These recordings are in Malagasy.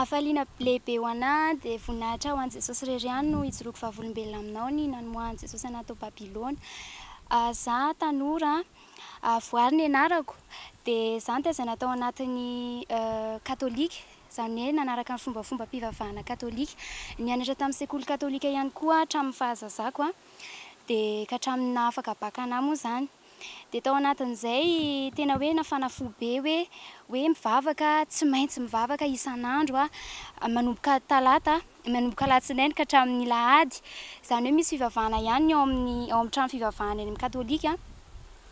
Mahafaliana lehibe ho anahy dia voninahitra ho an'i Jesosy irery ihany no hijoroako fahavolombelona aminao ny nanomohan'i Jesosy anaty Babilôna. Izaho tanora voary ny anarako dia izany dia izay natao anatin'ny katôlika, izany hoe nanaraka ny fombafomba-pivavahana katôlika. Nianatra tamin'ny sekoly katôlika ihany koa hatramin'ny fahazazako dia ka hatramin'ny nahafaka bakana moa izany. Dia tao anatin'izay tena hoe nafana fo be hoe mivavaka, tsy maintsy mivavaka isan'andro manomboka talata, manomboka alatsinainy ka hatramin'ny lahady. Izany hoe misy fivavahana ihany ao amin'ny trano fivavahana eny amin'ny katôlika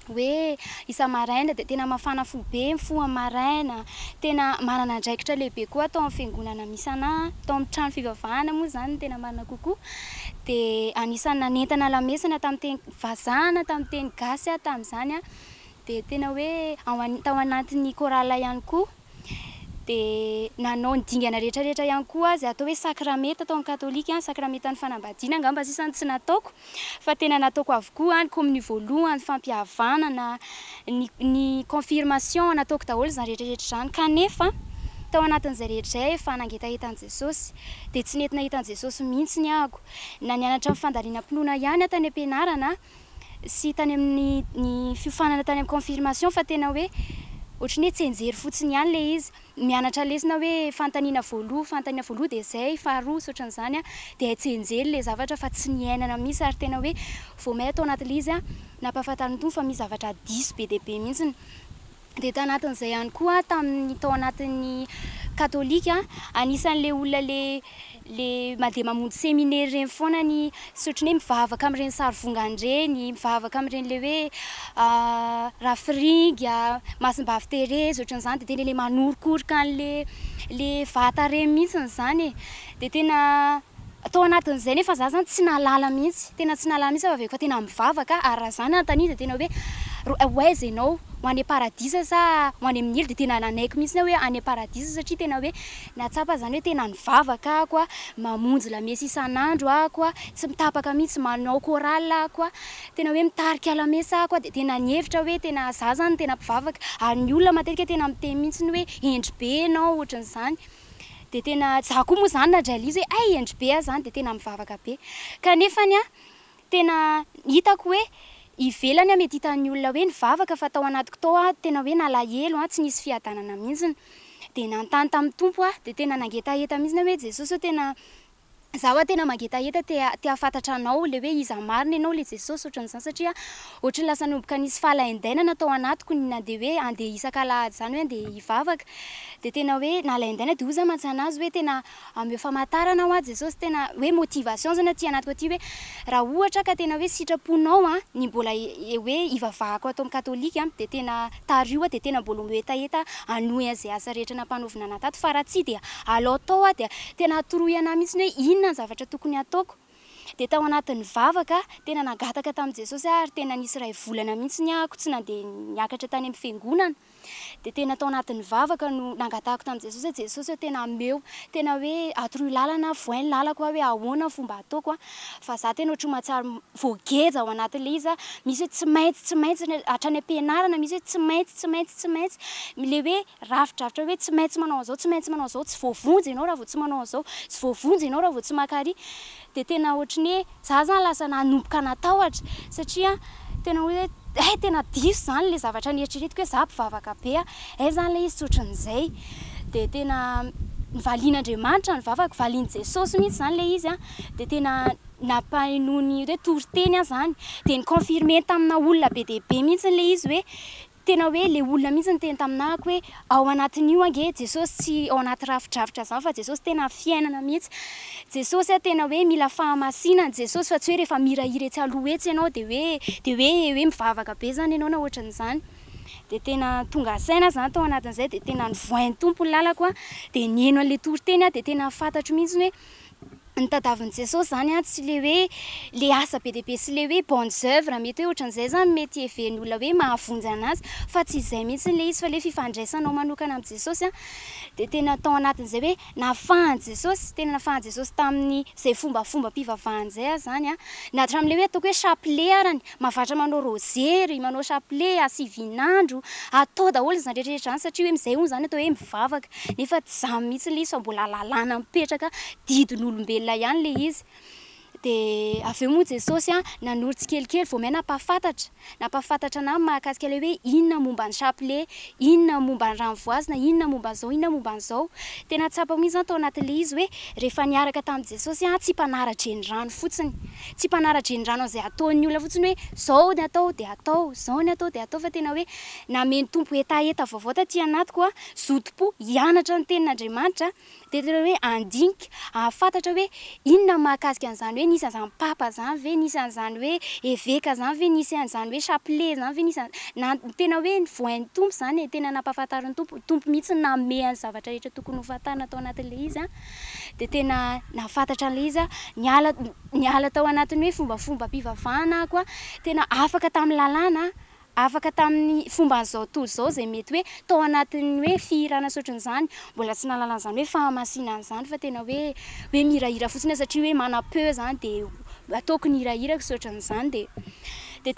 hoe isa-maraina dia tena mafana fo be mifoha maraina. Tena manana andraikitra lehibe koa tao amin'ny fiangonana misy anahy, tao amin'ny trano fivavahana moa izany tena marina kokoa. Dia anisan'ny nanentana lamesina tamin'ny teny vazana, tamin'ny teny gasy tamin'izany dia tena hoe tao anatin'ny korala ihany koa. Dia nanao ny dingana rehetrarehetra ihany koa izay atao hoe sakramenta tao amin'ny katôlika, sakramentan'ny fanambadiana angamba sisany tsy nataoko fa tena nataoko avokoa ny kominio voalohany, fampihavanana, ny confirmation nataoko daholo izany rehetrarehetra izany. Kanefa tao anatin'izay rehetra efa nangetahetan'i Jesosy dia tsy nentina hitan'i Jesosy mihitsy ny ahako. Na nianatra amin'ny fandariana-pinoana ihany tany am-pianarana sy tany amin'ny fiofanana tany amin'ny confirmation fa tena hoe ohatran'ny hoe tsy enjery fotsiny ihany ilay izy. Mianatra lesona hoe fanontaniana voaloha dia izay, faharoa sy ohatran'izany dia tsy enjely ilay zavatra fa tsy niainana mihitsy ary tena hoe vao may atao anatin'ilay izy nampahafantariny tompo fa misy zavatra diso be dia be mihitsy. Dia tao anatin'izay ihany koa tao anatin'ny katôlika anisan'ilay olona le mandeha mamonjy séminaire ireny foana ny sy ohatran'ny hoe mivavaka amin'ireny sarivongany ireny, mivavaka amin'ireny le hoe Rafiringa, Masimbavy Terezy ohatran'izany dia tena ilay manorokoroka an'le vata ireny mihitsy izany e. Dia tena tao anatin'izay nefa izaho izany tsy nahalala mihitsy, tena tsy nahalala mihitsy fa avy eo fa tena mivavaka ary raha izany anontaniana dia tena hoe aiza ianao, ho any paradisa sa ho any amin'ny hely dia tena nanaiko mihitsy hoe any paradisa satria tena hoe nahatsapa izany hoe tena nivavaka ahako mamonjy lamesa isan'andro ahako tsy mitapaka mihitsy manao choral ahako tena hoe mitarika lamesa ahako dia tena nihevitra hoe tena izaho izany tena mpivavaka ary ny olona matetika tena miteny mihitsy hoe endry be ianao ohatran'izany. Dia tena izaho koa moa izany nadray hoe ay endry be izany dia tena mivavaka be. Kanefany tena hitako hoe ivelany mety hitan'ny olona hoe nivavaka fa tao anatiko tao tena hoe nalahelo tsy nisy fiadanana mihitsy. Dia nanontany tamin'ny tompo dia tena nangetaheta mihitsy hoe Jesosy tena izaho tena mangetaheta te hafantatra anao ilay hoe iza marina ianao ilay Jesosy ohatran'izany satria ohatran'ny lasa nomboka nisy fahalaindainana tao anatiko na dia hoe andeha isan-kalahady izany hoe andeha hivavaka dia tena hoe nalaindaina dia oza mantsy anazy hoe tena amin'ny famantarana ho Jesosy tena hoe motivation zany aty anatiko aty hoe raha ohatra ka tena hoe sitraponao ny mbola hoe ivavahako atao amin'ny katôlika dia tena tario dia tena mbola mihetaheta hanohy an'izay asa rehetra nampanaovina anahy tato fa raha tsy dia alao tao dia tena hatoroy anahy mihitsy hoe inona ny zavatra tokony ataoko. Dia tao anatin'ny vavaka tena nagataka tamin'i Jesosy ary tena nisy iray volana mihitsy ahako tsy nandeha niakatra tany amin'ny fiangonana. Dia tena tao anatin'ny vavaka no nangatahako tamin'i Jesosy hoe Jesosy tena meo tena hoe atoroy lalana vohainy lalako hoe ahoana fomba ataoko fa izaho tena ohatran'ny mahatsiaro voageja ao anatin'ilay izy misy hoe tsy maintsy hatrany am-pianarana misy hoe tsy maintsy ilay hoe rafidrafitra hoe tsy maintsy manao an'izao tsy voavonjy ianao raha vao tsy manao an'izao tsy voavonjy ianao raha vao tsy maka-kary. Dia tena ohatran'ny hoe izaho izany lasa nanomboka natahotra satria tena hoe tena diso izany ilay zavatra nieritreretiko hoe izaho mpivavaka be izany ilay izy tsy ohatran'izay. Dia tena nivalian'Andriamanitra ny vavaka, valian'i Jesosy mihitsy izany ilay izy dia tena nampahainoany hoe toriteny izany dia niconfirme tamina olona be dia be mihitsy ilay izy hoe tena hoe ilay olona mihitsy niteny taminahako hoe ao anatin'io ange Jesosy tsy ao anaty rafidrafitra izany fa Jesosy tena fiainana mihitsy. Jesosy tena hoe mila fahamasinana Jesosy fa tsy hoe rehefa mihirahira etsy aloha etsy ianao dia hoe mivavaka be izany ianao na ohatran'izany. Dia tena tonga saina izany tao anatin'izay dia tena nivohain'ny tompo ny lalako dia nihaino an'ilay toriteny dia tena fantatro mihitsy hoe ny tadavin' Jesosy zany tsy le hoe le asa be dia be sy le hoe bonnes œuvres mety hoe ohatran'izay zany mety heven'ny olona hoe mahavonjy anazy fa tsy izay mihitsy le izy fa le fifandraisanao manokana amin'ny Jesosy dia tena tao anatin'izay hoe nafahany Jesosy tena nafahany Jesosy tamin'ny zay fombafomba-pivavahany zay zany na hatramin'le hoe ataoko hoe chapelet arany mahavatra manao rosery manao chapelet asivinandro atao daholo zany rehetrarehetra zany satria hoe mizay hono zany atao hoe mivavaka nefa tsy zany mihitsy le izy fa mbola lalàna mipetraka didin'olombelona ihany le izy dia avy eo moa Jesosy nanoro tsikelikely vao may napahafantatra anahy mahakasika le hoe inona momba ny chapelet inona momba ny ranovoazina inona momba an'izao inona momba an'izao tena tsapa mihitsy zany tao anatin'le izy hoe rehefa niaraka tamin'i Jesosy tsy mpanara-dreny rano fotsiny tsy mpanara-dreny rano an'izay ataon'ny olona fotsiny hoe zao ny atao dia atao zao ny atao dia atao fa tena hoe nameny tompo etaeta vaovao taty anatiko zotom-po hianatra ny tenin'Andriamanitra dia tena hoe andinika ahafantatra hoe inona mahakasika an'izany hoe nisy an'izany papa zany ve nisy an'izany hoe évêque zany ve nisy an'izany hoe chapelet zany ve nisy tena hoe ny vohain'ny tompo zany tena nampahafantarin'ny tompo mihitsy nanome ny zavatra rehetra tokony ho fantana tao anatin'le izy dia tena nahafantatra an'le izy niala tao anatin'ny hoe fombafomba-pivavahana koa tena afaka tamin'ny lalàna afaka tamin'ny fomba an'izao tontolo izao zay mety hoe tao anatin'ny hoe fihirana soatran'izany mbola tsy nahalala an'izany hoe fahamasinana an'izany fa tena hoe mihirahira fotsiny satria hoe manam-peo zany dia ataoko ny hirahirako soatran'izany dia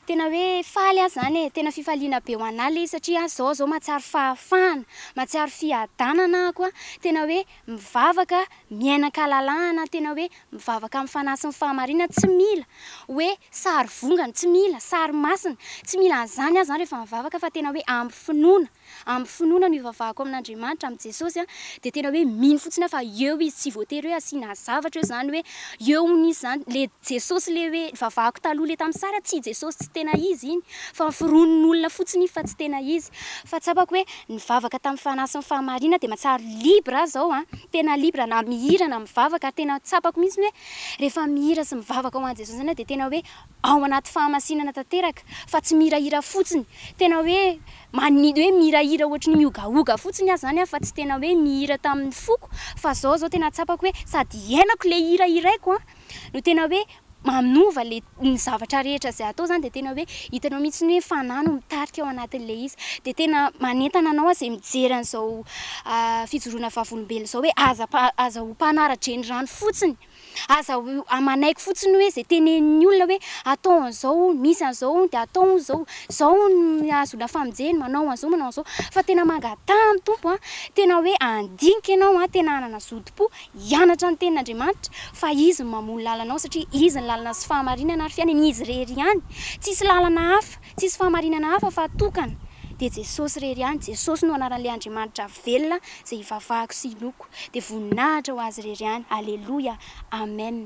tena hoe faly zany tena fifaliana be ho anahy le satria zao mahatsiaro fahafahana mahatsiaro fiadanana koa tena hoe mivavaka miainan-kalalahana tena hoe mivavaka amin'ny fanahy sy ny fahamarinana tsy mila hoe sary vongana tsy mila sary masina tsy mila an'izany zany rehefa mivavaka fa tena hoe amin'ny finoana no ivavahako amin'Andriamanitra amin'ny Jesosy dia tena hoe mino fotsiny fa eo izy tsy voatery hoe asiana zavatra hoe zany hoe eo nisy zany le Jesosy le hoe vavahako taloha le tamin'ny sary tsy Jesosy tsy tena izy iny fa fironon'olona fotsiny fa tsy tena izy fa tsapako hoe nivavaka tamin'ny fanahy sy ny fahamarinana dia mahatsara libra zao tena libra na mihira na mivavaka tena tsapako mihitsy hoe rehefa mihira sy mivavaka ao an'i Jesosy zany dia tena hoe ao anaty fahamasinana tanteraka fa tsy mihirahira fotsiny tena hoe manidy hoe mihirahira ohatry ny miogaoga fotsiny zany fa tsy tena hoe mihira tamin'ny foko fa zao tena tsapako hoe sady iainako le hira iraiko no tena hoe maminova ny zavatra rehetra izay atao zany dia tena hoe hitanao mihitsy hoe fanahy no mitarika ao anatin'le izy dia tena manentana anao izay mijery an'izao fijoroana vavolombelona izao hoe aza ho mpanara-dreny rano fotsiny aza ho amanaiky fotsiny hoe izay tenenin'ny olona hoe atao an'izao misy an'izao dia atao zao ny azona famonjeny manao an'izao fa tena mangatahany tompo tena hoe andinika ianao tena hanana zotom-po hianatra ny tenin'Andriamanitra fa izy no mamono lalanao satria izy ny lalana sy fahamarinana ary fiainana izy rery ihany tsisy lalana hafa tsisy fahamarinana hafa fa tokana dia Jesosy rery ihany Jesosy no anaran'ilay Andriamanitra velona izay hivavahako sy hiloko dia voninahitra ho azy rery ihany alleluia amen